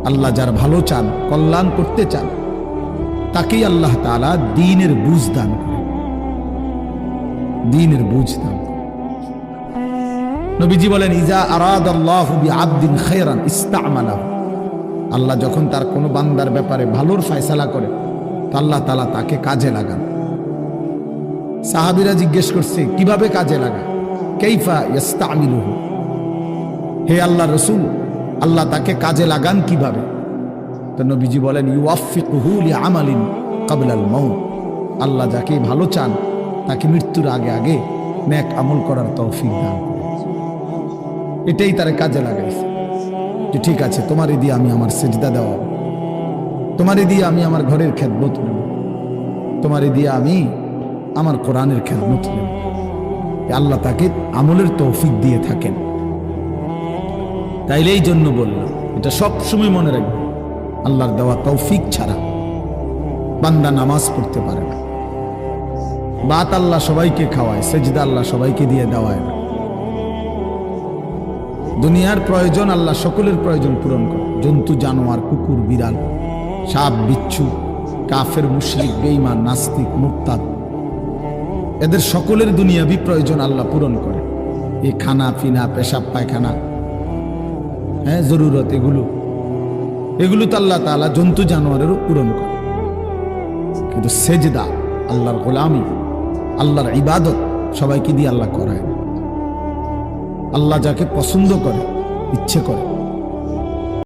আল্লাহ যার ভালো চান, কল্যাণ করতে চান, তাকেই আল্লাহ তাআলা দ্বীনের বুঝ দান করেন, দ্বীনের বুঝ দান করেন। নবীজি বলেন, ইজা আরাদাল্লাহু বিআবদিন খায়রান ইস্তা'মালাহু। আল্লাহ যখন তার কোনো বান্দার ব্যাপারে ভালোর ফয়সালা করে, তো আল্লাহ তাআলা তাকে কাজে লাগান। সাহাবীরা জিজ্ঞেস করছে, কিভাবে কাজে লাগায়? কাইফা ইস্তা'মিলুহু, হে আল্লাহর রাসূল, আল্লাহ তাকে কাজে লাগান কিভাবে? তো নবীজি বলেন, ইউওয়াফিকুহু লিআমালিন ক্বাবলাল মাউত। আল্লাহ যাকে ভালো চান তাকে মৃত্যুর আগে আগে নেক আমল করার তৌফিক দান করেন। এটাই তার কাজে লাগাইছে যে ঠিক আছে, তোমারই দিয়ে আমি আমার সিজদা দেওয়া, তোমারই দিয়ে আমি আমার ঘরের খেদমত নেব, তোমারই দিয়ে আমি আমার কোরআনের খেদমত নেব। আল্লাহ তাকে আমলের তৌফিক দিয়ে থাকেন। তাইলে এই জন্য বললাম, এটা সব সময় মনে রাখবে, আল্লাহর দেওয়া তৌফিক ছাড়া বান্দা নামাজ পড়তে পারে না। বাত আল্লাহ সবাইকে খাওয়ায়, সেজদা আল্লাহ সবাইকে দিয়ে দেওয়ায় না। দুনিয়ার প্রয়োজন আল্লাহ সকলের প্রয়োজন পূরণ করে। জন্তু জানোয়ার, কুকুর বিড়াল, সাপ বিচ্ছু, কাফের মুশরিক বেঈমান নাস্তিক মুরতাদ, এদের সকলের দুনিয়াবি প্রয়োজন আল্লাহ পূরণ করে। এই খানা পিনা, পেশাব পায়খানা, জরুরত, এগুলো তো আল্লাহ তাআলা জন্তু জানোয়ারেরও পূরণ করে। কিন্তু সেজদা, আল্লাহর গোলামি, আল্লাহর ইবাদত সবাইকে দিয়ে আল্লাহ করায় না। আল্লাহ যাকে পছন্দ করে, ইচ্ছে করে